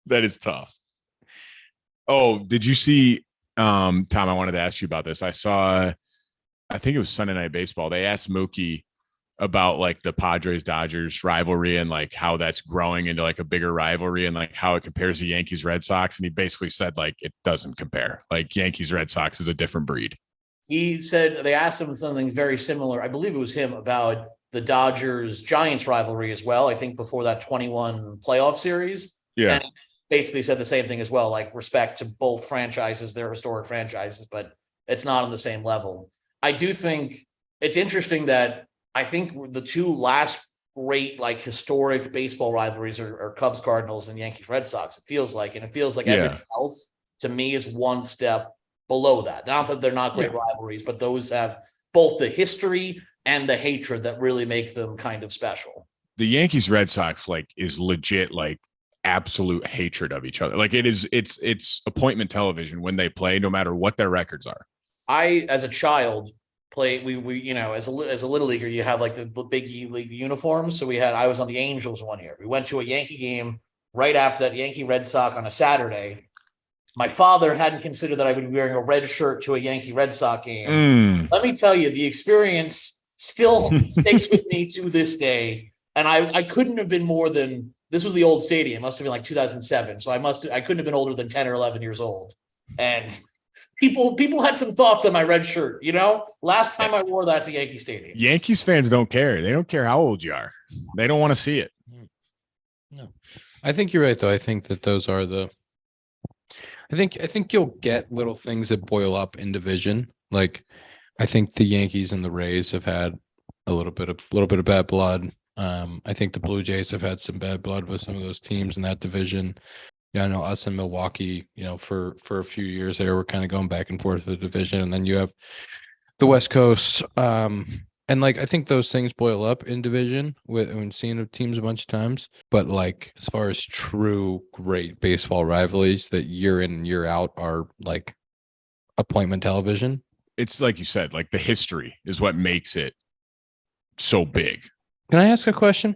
That is tough. Oh, did you see? Tom, I wanted to ask you about this. I think it was Sunday Night Baseball. They asked Mookie about like the Padres Dodgers rivalry and like how that's growing into like a bigger rivalry and like how it compares to Yankees Red Sox. And he basically said like it doesn't compare. Like Yankees Red Sox is a different breed. He said they asked him something very similar. I believe it was him about the Dodgers Giants rivalry as well. I think before that 21 playoff series. Yeah. And basically said the same thing as well, like respect to both franchises, their historic franchises, but it's not on the same level. I do think it's interesting that I think the two last great, like historic baseball rivalries are Cubs Cardinals and Yankees Red Sox. It feels like everything else to me is one step below that. Not that they're not great rivalries, but those have both the history and the hatred that really make them kind of special. The Yankees Red Sox like is legit like absolute hatred of each other. Like it's appointment television when they play, no matter what their records are. I, as a child, play we you know, as a little leaguer, you have like the big league uniforms. So I was on the Angels one year. We went to a Yankee game right after that Yankee Red Sox on a Saturday. My father hadn't considered that I would be wearing a red shirt to a Yankee Red Sox game. Let me tell you, the experience still sticks with me to this day. And I couldn't have been more than, this was the old stadium. It must have been like 2007. So I couldn't have been older than 10 or 11 years old. And people had some thoughts on my red shirt, you know? Last time I wore that to Yankee Stadium. Yankees fans don't care. They don't care how old you are. They don't want to see it. No. I think you're right though. I think that those are I think you'll get little things that boil up in division. Like I think the Yankees and the Rays have had a little bit of bad blood. I think the Blue Jays have had some bad blood with some of those teams in that division. Yeah, I know us in Milwaukee, you know, for a few years there, we're kind of going back and forth with the division. And then you have the West Coast. And like, I think those things boil up in division when seeing teams a bunch of times. But like, as far as true great baseball rivalries that year in and year out are like appointment television. It's like you said, like the history is what makes it so big. Can I ask a question?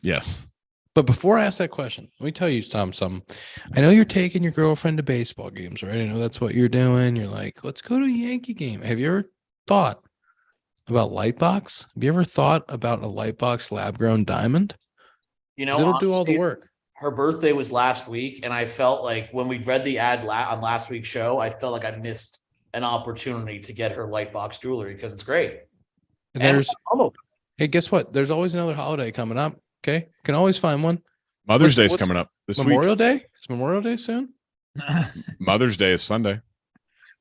Yes. But before I ask that question, let me tell you, Tom, something. I know you're taking your girlfriend to baseball games, right? I know that's what you're doing. You're like, let's go to a Yankee game. Have you ever thought about Lightbox? Have you ever thought about a Lightbox lab-grown diamond? You know, it'll do all the work. Her birthday was last week, and I felt like when we read the ad on last week's show, I felt like I missed an opportunity to get her Lightbox jewelry because it's great. Hey, guess what? There's always another holiday coming up. Okay, can always find one. Mother's Day is coming up this Memorial week. Day? Is Memorial Day soon? Mother's Day is Sunday.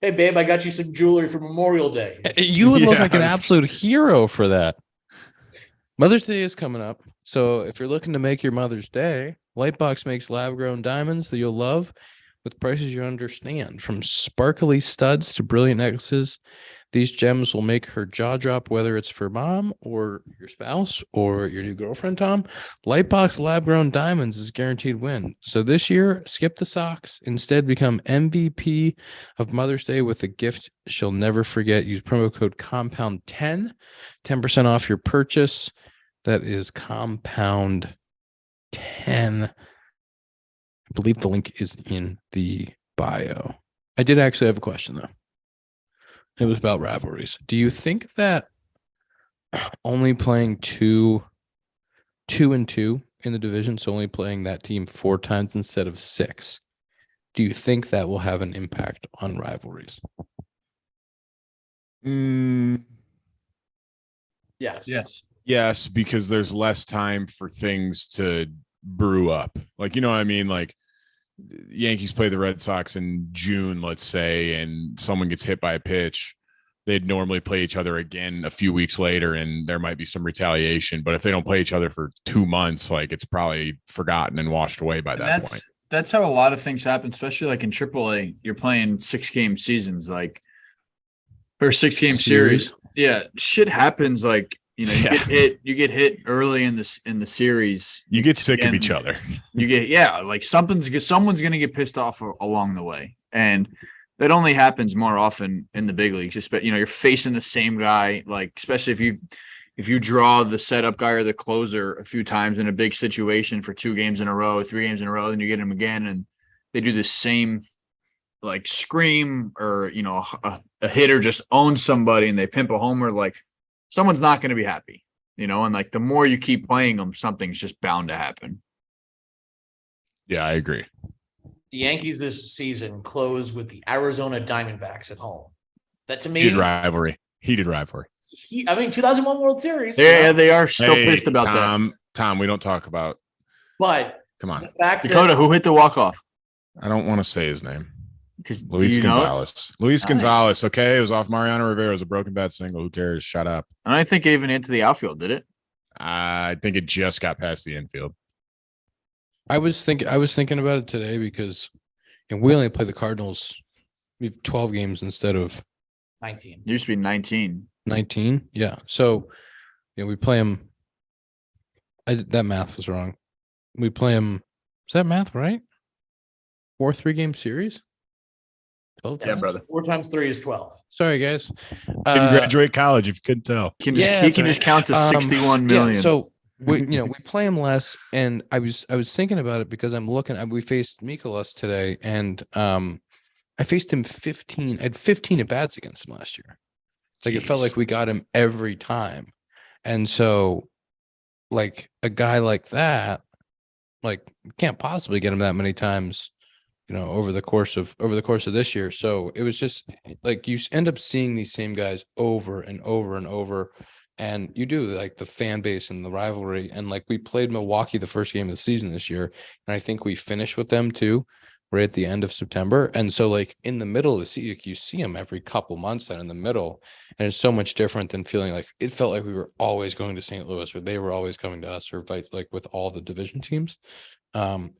Hey, babe, I got you some jewelry for Memorial Day. You would look like an absolute hero for that. Mother's Day is coming up. So if you're looking to make your Mother's Day, Lightbox makes lab-grown diamonds that you'll love with prices you understand. From sparkly studs to brilliant necklaces, these gems will make her jaw drop, whether it's for mom or your spouse or your new girlfriend, Tom. Lightbox lab-grown diamonds is guaranteed win. So this year, skip the socks. Instead, become MVP of Mother's Day with a gift she'll never forget. Use promo code COMPOUND10, 10% off your purchase. That is COMPOUND10. I believe the link is in the bio. I did actually have a question, though. It was about rivalries. Do you think that only playing two and two in the division, so only playing that team 4 times instead of 6, do you think that will have an impact on rivalries? Yes. Yes, because there's less time for things to brew up. Like, you know what I mean? Like Yankees play the Red Sox in June, let's say, and someone gets hit by a pitch. They'd normally play each other again a few weeks later, and there might be some retaliation. But if they don't play each other for 2 months, like it's probably forgotten and washed away by that point. That's how a lot of things happen, especially like in AAA. You're playing 6-game seasons, like or 6-game series. Yeah, shit happens. Like you get hit early in the series. You get sick of each other. You get like someone's gonna get pissed off along the way, and that only happens more often in the big leagues. You're facing the same guy, like especially if you draw the setup guy or the closer a few times in a big situation for 2 games in a row, 3 games in a row, then you get him again, and they do the same like scream or a hitter just owns somebody and they pimp a homer, like someone's not going to be happy, and like the more you keep playing them, something's just bound to happen. Yeah, I agree. The Yankees this season close with the Arizona Diamondbacks at home. That to me, heated rivalry. 2001 World Series. Yeah, they are still pissed about that. Tom, we don't talk about. But come on, the fact Dakota, who hit the walk-off? I don't want to say his name. Because Luis Gonzalez. Luis Gonzalez. Okay, it was off Mariano Rivera's a broken bat single. Who cares? Shut up. And I think it even into the outfield, did it? I think it just got past the infield. I was thinking about it today because we only play the Cardinals. We have 12 games instead of 19. It used to be 19. 19. Yeah. So, we play them. That math was wrong. We play them. Is that math right? 4 3-game series? 12 Yeah, brother. 4 times 3 is 12. Sorry, guys. Didn't graduate college if you couldn't tell. He can just count to 61 million. Yeah, so we play them less, and I was thinking about it because I'm looking. We faced Mekkes today, and I faced him 15. I had 15 at bats against him last year. Like It felt like we got him every time, and so like a guy like that, like can't possibly get him that many times. Over the course of this year. So it was just like you end up seeing these same guys over and over and over. And you do like the fan base and the rivalry. And like we played Milwaukee the first game of the season this year. And I think we finished with them too, right at the end of September. And so like in the middle of the season, you see them every couple months and in the middle. And it's so much different than feeling like it felt like we were always going to St. Louis or they were always coming to us or like with all the division teams. And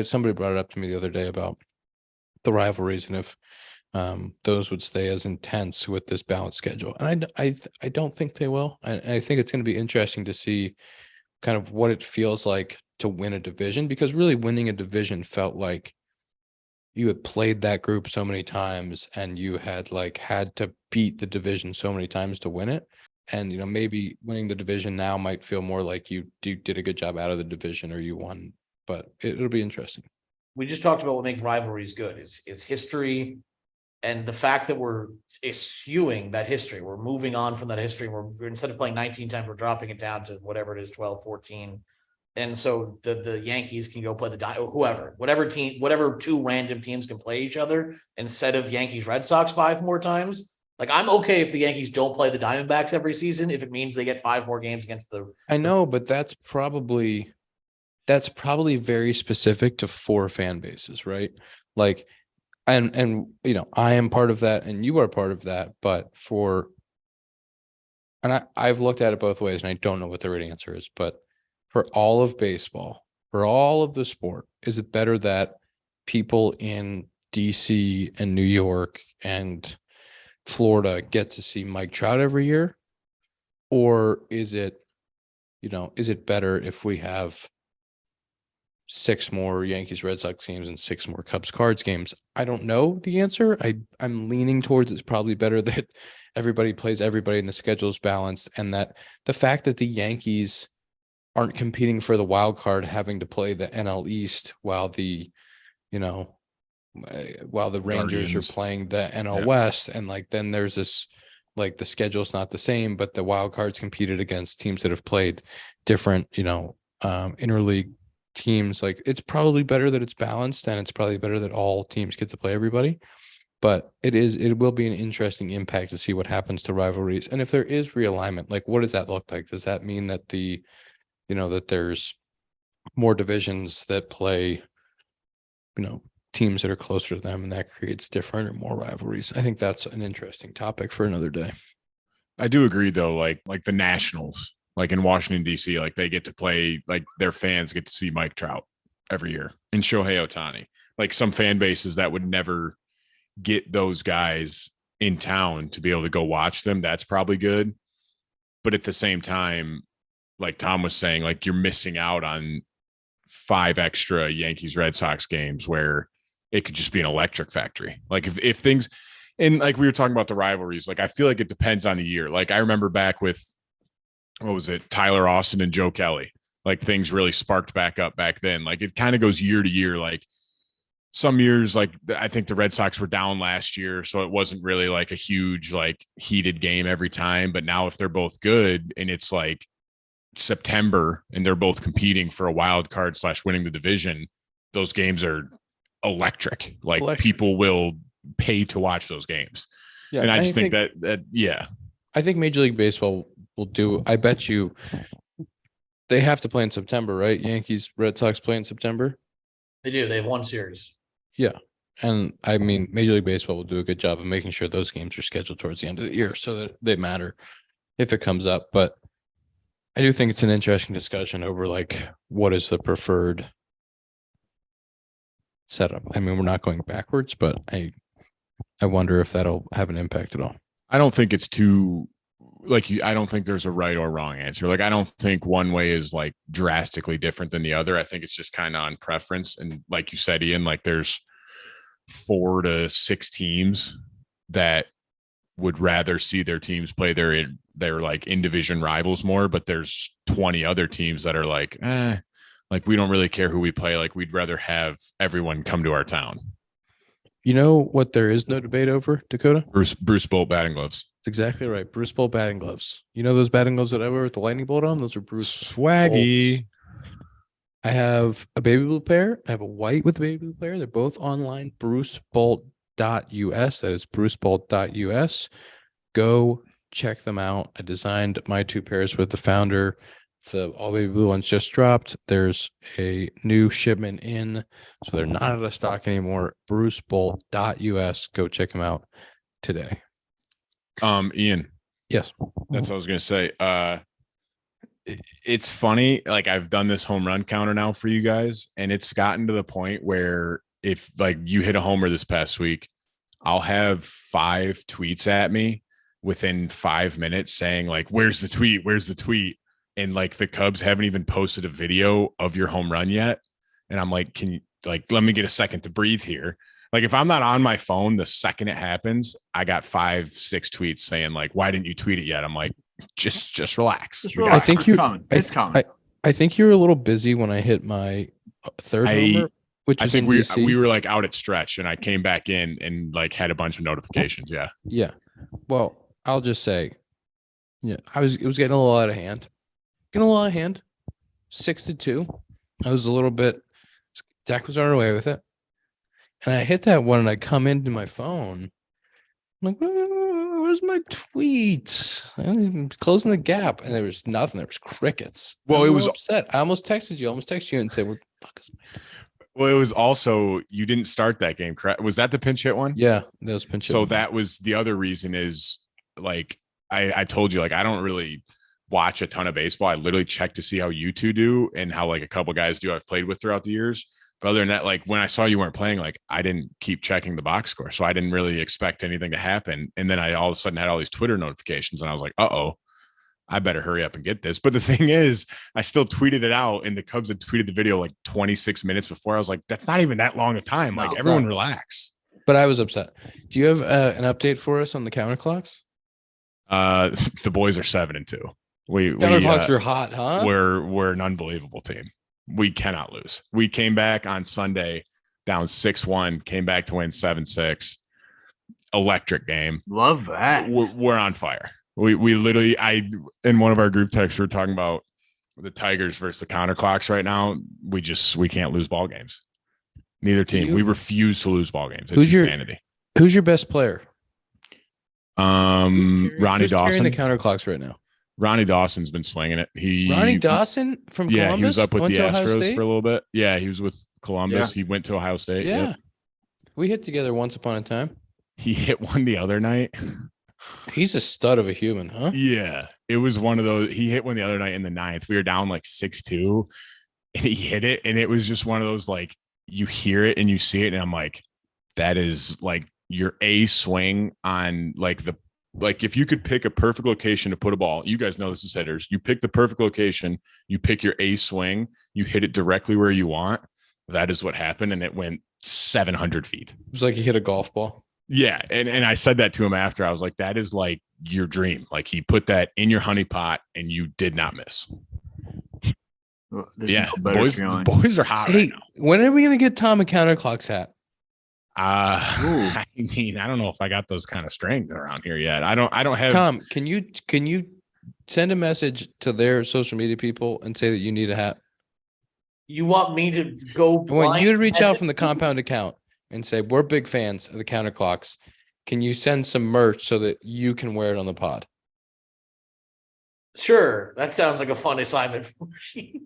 somebody brought it up to me the other day about the rivalries and if those would stay as intense with this balanced schedule. And I don't think they will. I think it's going to be interesting to see kind of what it feels like to win a division, because really winning a division felt like you had played that group so many times and you had to beat the division so many times to win it. And, maybe winning the division now might feel more like you did a good job out of the division or you won, but it'll be interesting. We just talked about what makes rivalries good is history and the fact that we're eschewing that history. We're moving on from that history. We're instead of playing 19 times, we're dropping it down to whatever it is, 12, 14. And so the Yankees can go play whatever team, whatever 2 random teams can play each other instead of Yankees Red Sox 5 more times. Like I'm okay if the Yankees don't play the Diamondbacks every season, if it means they get 5 more games against I know, but that's probably very specific to 4 fan bases, right? Like, and I am part of that and you are part of that, but I've looked at it both ways and I don't know what the right answer is, but for all of baseball, for all of the sport, is it better that people in DC and New York and Florida get to see Mike Trout every year? Or is it better if we have 6 more Yankees Red Sox games and 6 more Cubs Cards games? I don't know the answer. I'm leaning towards it's probably better that everybody plays everybody and the schedule is balanced, and that the fact that the Yankees aren't competing for the wild card, having to play the NL East while the Rangers are playing the NL West, and then there's this the schedule's not the same, but the wild cards competed against teams that have played different interleague teams. It's probably better that it's balanced, and it's probably better that all teams get to play everybody. But it will be an interesting impact to see what happens to rivalries. And if there is realignment, like what does that look like? Does that mean that that there's more divisions that play, teams that are closer to them, and that creates different or more rivalries? I think that's an interesting topic for another day. I do agree though, like the Nationals, like in Washington, D.C., like they get to play, like their fans get to see Mike Trout every year and Shohei Ohtani. Like some fan bases that would never get those guys in town to be able to go watch them. That's probably good. But at the same time, like Tom was saying, like you're missing out on 5 extra Yankees Red Sox games where it could just be an electric factory. Like if things, and like we were talking about the rivalries, like I feel like it depends on the year. Like I remember back with, what was it, Tyler Austin and Joe Kelly, like things really sparked back up back then. Like it kind of goes year to year. Like some years, like I think the Red Sox were down last year, so it wasn't really like a huge, like heated game every time. But now if they're both good and it's like September and they're both competing for a wild card / winning the division, those games are electric. Like people will pay to watch those games. Yeah, and I just think that I think Major League Baseball will do. I bet you they have to play in September, right? Yankees, Red Sox play in September. They do. They have 1 series. Yeah. And I mean, Major League Baseball will do a good job of making sure those games are scheduled towards the end of the year so that they matter if it comes up. But I do think it's an interesting discussion over like what is the preferred setup. I mean, we're not going backwards, but I wonder if that'll have an impact at all. I don't think it's too I don't think there's a right or wrong answer. Like, I don't think one way is like drastically different than the other. I think it's just kind of on preference. And like you said, Ian, like there's 4 to 6 teams that would rather see their teams play their like in division rivals more, but there's 20 other teams that are like, like we don't really care who we play. Like we'd rather have everyone come to our town. You know what there is no debate over, Dakota? Bruce Bolt batting gloves. That's exactly right. Bruce Bolt batting gloves. You know those batting gloves that I wear with the lightning bolt on? Those are Bruce Swaggy. Bolts. I have a baby blue pair. I have a white with a baby blue pair. They're both online. brucebolt.us. That is brucebolt.us. Go check them out. I designed my 2 pairs with the founder. The all baby blue ones just dropped. There's a new shipment in, so they're not out of stock anymore. brucebolt.us. Go check them out today. Ian. Yes. That's what I was going to say. It's funny. Like I've done this home run counter now for you guys, and it's gotten to the point where if like you hit a homer this past week, I'll have 5 tweets at me within 5 minutes saying like, where's the tweet? Where's the tweet? And like the Cubs haven't even posted a video of your home run yet. And I'm like, can you let me get a second to breathe here. Like if I'm not on my phone, the second it happens, I got 5, 6 tweets saying like, why didn't you tweet it yet? I'm like, just relax. Just relax. I think it's coming. I think you were a little busy when I hit my 3rd homer, which is in DC. We were like out at stretch and I came back in and like had a bunch of notifications. Yeah. Yeah. Well, I'll just say, yeah, it was getting a little out of hand. 6-2. I was a little bit, Zack was on her way with it. And I hit that one and I come into my phone. I'm like, where's my tweet? I'm closing the gap. And there was nothing. There was crickets. Well, it was upset. I almost texted you and said, what the fuck is my tweet? Well, it was also, you didn't start that game, correct? Was that the pinch hit one? Yeah, that was pinch hit. So that was the other reason is like, I told you, like, I don't really watch a ton of baseball. I literally check to see how you 2 do and how like a couple guys do I've played with throughout the years. But other than that, like when I saw you weren't playing, like I didn't keep checking the box score. So I didn't really expect anything to happen. And then I all of a sudden had all these Twitter notifications and I was like, I better hurry up and get this. But the thing is, I still tweeted it out and the Cubs had tweeted the video like 26 minutes before. I was like, that's not even that long a time. Like everyone relax. But I was upset. Do you have an update for us on the counter clocks? The boys are 7-2. Counter clocks are hot, huh? We're an unbelievable team. We cannot lose. We came back on Sunday down 6-1, came back to win 7-6. Electric game. Love that. We're on fire. We literally, in one of our group texts, we're talking about the Tigers versus the counter clocks right now. We can't lose ball games. Neither team. We refuse to lose ball games. It's insanity. Who's your best player? Ronnie Who's carrying Dawson. the counterclocks right now? Ronnie Dawson's been slinging it. Ronnie Dawson from Columbus. He was up with went the to Ohio Astros State? for a little bit. Yeah, he was with Columbus. He went to Ohio State. Yeah. Yep. We hit together once upon a time. He hit one the other night. He's a stud of a human, huh? Yeah. It was one of those. He hit one the other night in the ninth. We were down like 6-2 and he hit it. And it was just one of those, like, you hear it and you see it. And I'm like, that is like your A swing on like if you could pick a perfect location to put a ball, you guys know this is hitters. You pick the perfect location, you pick your A swing, you hit it directly where you want. That is what happened. And it went 700 feet. It was like he hit a golf ball. Yeah. And I said that to him after. I was like, that is like your dream. Like he put that in your honey pot and you did not miss. There's Yeah. no better feeling. Boys are hot right now. When are we going to get Tom a counterclocks hat? I mean, I don't know if I got those kind of strength around here yet. I don't have Tom, can you send a message to their social media people and say that you need a hat? You want me to go? I want you to reach out blind from the message you? compound account and say, we're big fans of the counterclocks. Can you send some merch so that you can wear it on the pod? Sure, that sounds like a fun assignment for me.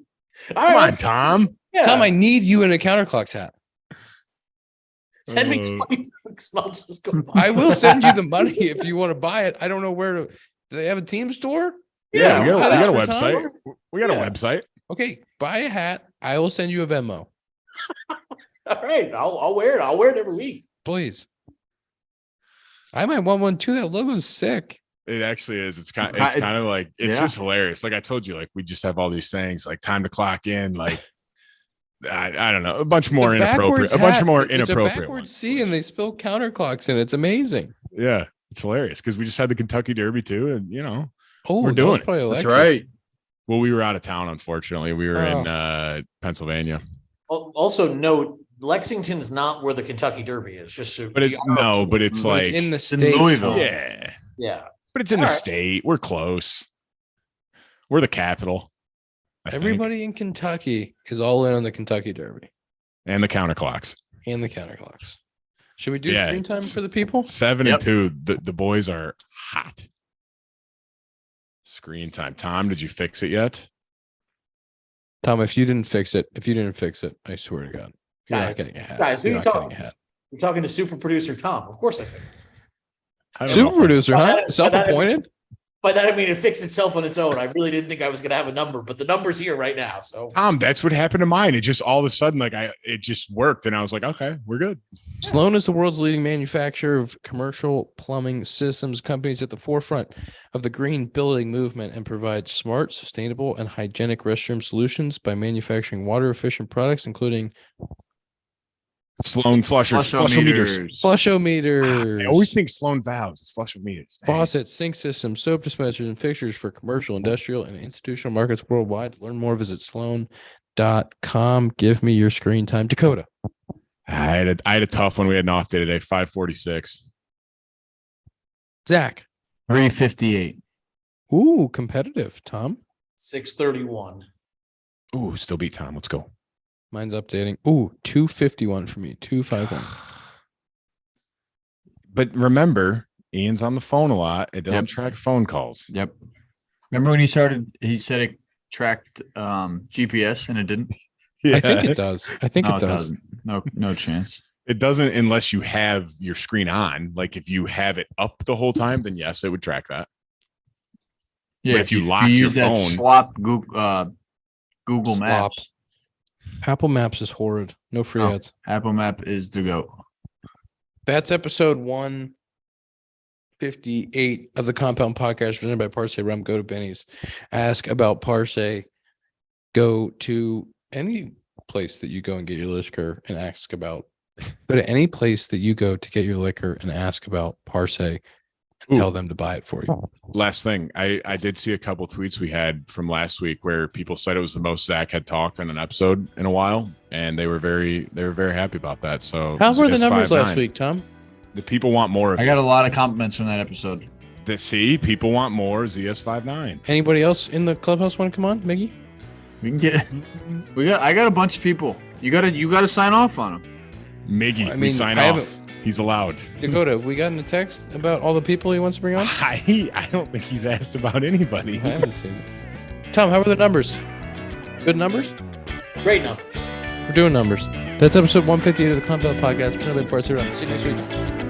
All Come right, on, Tom. yeah. Tom, I need you in a counterclocks hat. Send me 20 bucks and I'll just go. buy I it. will send you the money if you want to buy it. I don't know where to. Do they have a team store? Yeah, we got that's a for website. Tom? We got a Yeah. website. Okay, buy a hat. I will send you a Venmo, All right, I'll wear it. I'll wear it every week. please. I might want one too. That logo's sick. It actually is. It's kind Okay, of like it's yeah. just hilarious. Like I told you, like we just have all these sayings like time to clock in, like I don't know, a bunch more The inappropriate, backwards a bunch hat, more it's inappropriate. a backwards ones. C and they spill counterclocks in it. It's amazing. Yeah, it's hilarious because we just had the Kentucky Derby too, and you know, Oh, We're that doing was it. probably That's electric. right. well, we were out of town. Unfortunately, we were in Oh. Pennsylvania. Also, note Lexington's not where the Kentucky Derby is. Just so But it's But But like it's in the in state. Louisville. Tom. yeah, yeah. but it's in All the right. state. We're close. We're the capital. I think. Everybody in Kentucky is all in on the Kentucky Derby and the counterclocks. and the counterclocks. Should we do Yeah, screen time it's- for the people? 7-2. The boys are hot. Screen time. Tom, did you fix it yet? Tom, if you didn't fix it, I swear to God, you're Guys, not getting a hat. guys, who You're you not getting talking a to? hat. We're talking to super producer Tom. Of course I think. I don't know Super if I- producer, By huh? that- Self-appointed. By that I mean it fixed itself on its own. I really didn't think I was going to have a number, but the number's here right now. So Tom, that's what happened to mine. It just all of a sudden, like it just worked, and I was like, okay, we're good. Sloan is the world's leading manufacturer of commercial plumbing systems, companies at the forefront of the green building movement, and provides smart, sustainable, and hygienic restroom solutions by manufacturing water-efficient products, including Sloan flushers, flushometers. flushometers, I always think Sloan valves. It's flushometers. Dang. faucets, sink systems, soap dispensers, and fixtures for commercial, industrial, and institutional markets worldwide. To learn more, visit sloan.com. Give me your screen time. Dakota. I had a tough one. We had an off day today. 546. Zach. 358. Ooh, competitive. Tom. 631. Ooh, still beat Tom. Let's go. Mine's updating. Ooh, 251 for me. 251. But remember, Ian's on the phone a lot. It doesn't Yep. track phone calls. Yep. Remember when he started, he said it tracked GPS and it didn't? I think it does. I think No, it does. doesn't. No chance. It doesn't unless you have your screen on. Like if you have it up the whole time, then yes, it would track that. Yeah, if you lock your use that phone- swap Google Slop. Maps, Apple Maps is horrid. No free Oh. ads. Apple Map is the goat. That's episode 158 of the Compound Podcast presented by Parse Rum. Go to Benny's. Ask about Parse. Go to any place that you go and get your liquor and ask about. Go to any place that you go to get your liquor and ask about Parse and Ooh. tell them to buy it for you. Last thing, I did see a couple tweets we had from last week where people said it was the most Zach had talked on an episode in a while, and they were very happy about that. So How were the numbers last 5'9". week, Tom? The people want more of I got a lot of compliments from that episode. the see. People want more ZS59. Anybody else in the clubhouse want to come on, Miggy? We can get. I got a bunch of people. You gotta sign off on them. Miggy, I we mean, sign I off. haven't He's allowed. Dakota, have we gotten a text about all the people he wants to bring on? I don't think he's asked about anybody. I haven't seen this. Tom, how are the numbers? Good numbers? Great numbers. We're doing numbers. That's episode 158 of the Compound Podcast. See you next week.